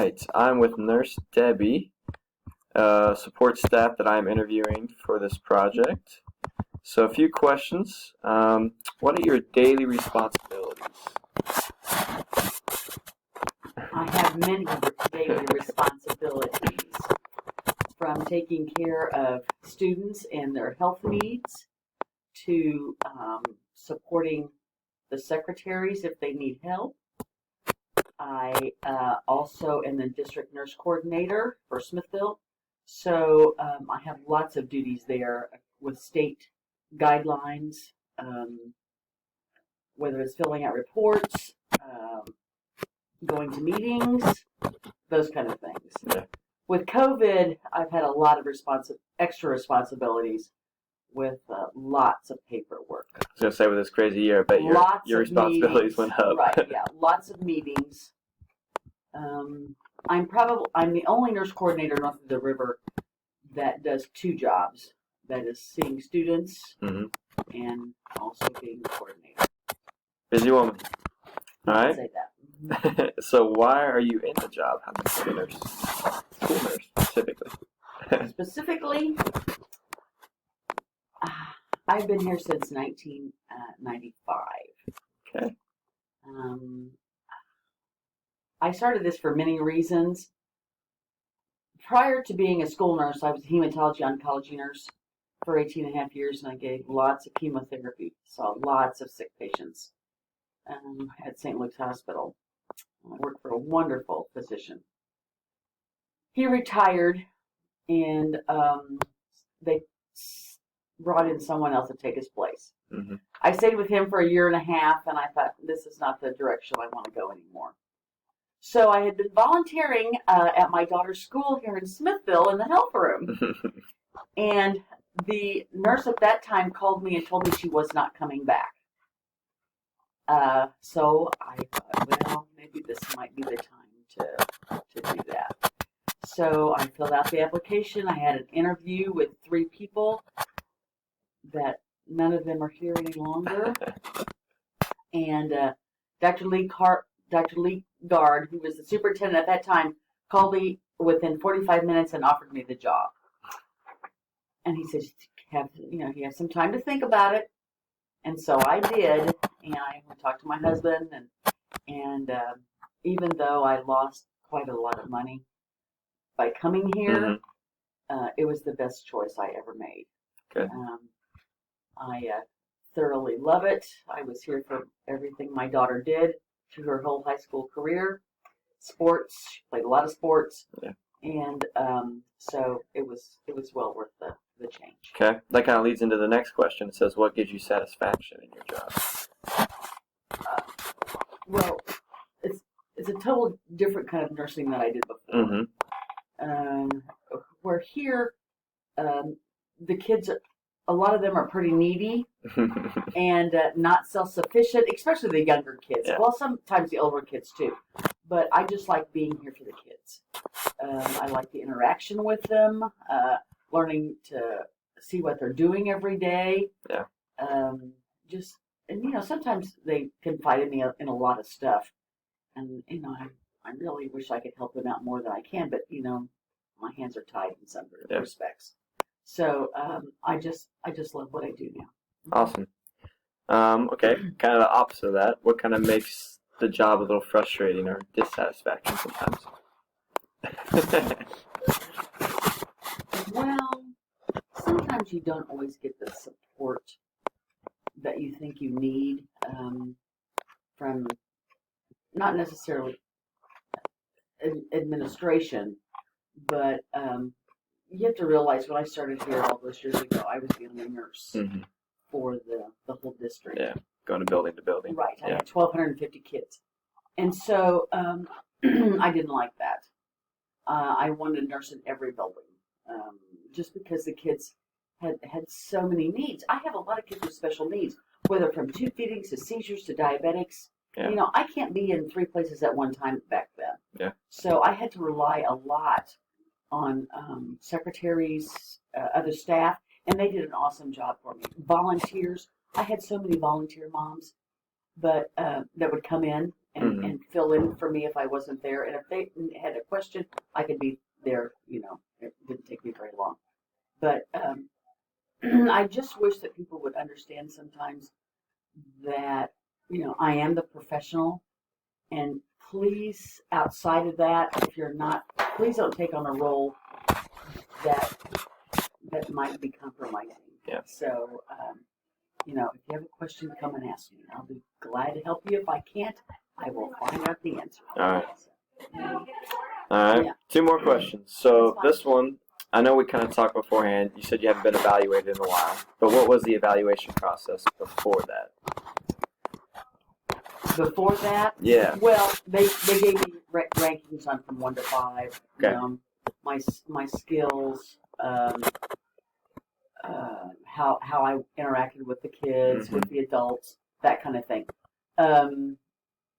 right, I'm with Nurse Debbie, support staff that I'm interviewing for this project. So a few questions. What are your daily responsibilities? I have many daily responsibilities, from taking care of students and their health needs to supporting the secretaries if they need help. I also am the district nurse coordinator for Smithville, so I have lots of duties there with state guidelines, whether it's filling out reports, going to meetings, those kind of things. Yeah. With COVID, I've had a lot of extra responsibilities with lots of paperwork. I was going to say, with this crazy year, I bet your responsibilities went up. Right, yeah, lots of meetings. I'm the only nurse coordinator north of the river that does two jobs. That is seeing students and also being the coordinator. Busy woman. All right. Say that. So why are you in the job? How much school nurse? School nurse, specifically. Specifically, I've been here since 1995. Okay. I started this for many reasons. Prior to being a school nurse, I was a hematology-oncology nurse for 18 and a half years, and I gave lots of chemotherapy, saw lots of sick patients at St. Luke's Hospital. I worked for a wonderful physician. He retired, and they brought in someone else to take his place. I stayed with him for a year and a half, and I thought, this is not the direction I want to go anymore. So I had been volunteering at my daughter's school here in Smithville in the health room. And the nurse at that time called me and told me she was not coming back. So I thought, well, maybe this might be the time to do that. So I filled out the application. I had an interview with 3 people that none of them are here any longer. And Dr. Lee Gard, who was the superintendent at that time, called me within 45 minutes and offered me the job. And he said, you have some time to think about it. And so I did, and I talked to my husband, and even though I lost quite a lot of money by coming here, it was the best choice I ever made. Okay. I thoroughly love it. I was here for everything my daughter did through her whole high school career. Sports, she played a lot of sports, and so it was well worth the change. Okay, that kind of leads into the next question. It says, what gives you satisfaction in your job? Well, it's a total different kind of nursing than I did before. Where here, the kids, a lot of them are pretty needy and not self-sufficient, especially the younger kids. Yeah. Well, sometimes the older kids too. But I just like being here for the kids. I like the interaction with them, learning to see what they're doing every day. Yeah. Sometimes they confide in me in a lot of stuff, and I really wish I could help them out more than I can, but my hands are tied in some respects. So I just love what I do now. Awesome. Okay, kind of the opposite of that. What kind of makes the job a little frustrating or dissatisfaction sometimes? Well, sometimes you don't always get the support that you think you need from not necessarily administration, but you have to realize when I started here all those years ago, I was the only nurse for the whole district. Yeah, going to building to building. Right, I had 1,250 kids. And so I didn't like that. I wanted a nurse in every building, just because the kids had so many needs. I have a lot of kids with special needs, whether from tube feedings to seizures to diabetics. Yeah. I can't be in 3 places at one time back then. Yeah. So I had to rely a lot on secretaries, other staff, and they did an awesome job for me. Volunteers. I had so many volunteer moms, but that would come in and fill in for me if I wasn't there. And if they had a question, I could be there. It didn't take me very long. But I just wish that people would understand sometimes that, I am the professional. And please, outside of that, if you're not, please don't take on a role that might be compromising. Yeah. So, if you have a question, come and ask me. I'll be glad to help you. If I can't, I will find out the answer. All right. All right. Yeah. 2 more questions. So this one, I know we kind of talked beforehand. You said you haven't been evaluated in a while, but what was the evaluation process before that? Before that? Yeah. Well, they gave me rankings on from 1 to 5. Okay. My skills, how I interacted with the kids, with the adults, that kind of thing. And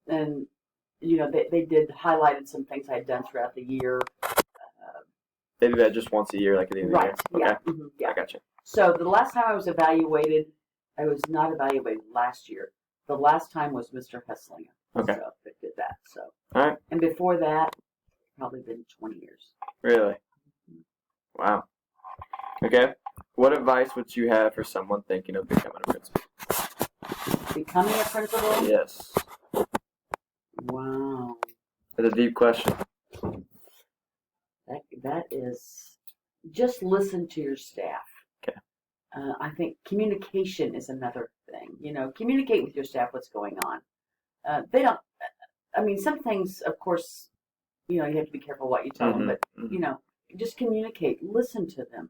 they did highlighted some things I had done throughout the year. They do that just once a year, like at the end of the year? Right, Okay. yeah. Yeah. I gotcha. So the last time I was evaluated, I was not evaluated last year. The last time was Mr. Hesslinger. Okay. So that did that. So. All right. And before that, probably been 20 years. Really? Wow. Okay. What advice would you have for someone thinking of becoming a principal? Becoming a principal? Yes. Wow. That's a deep question. That is, just listen to your staff. Okay. I think communication is another thing. Communicate with your staff what's going on. They don't. Some things, of course, you have to be careful what you tell them, but just communicate. Listen to them.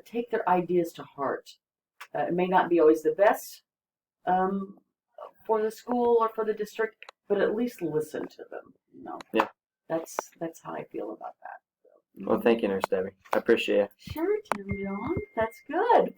Take their ideas to heart. It may not be always the best for the school or for the district, but at least listen to them. Yeah. That's how I feel about that. Well, thank you, Nurse Debbie. I appreciate it. Sure, Tim John. That's good.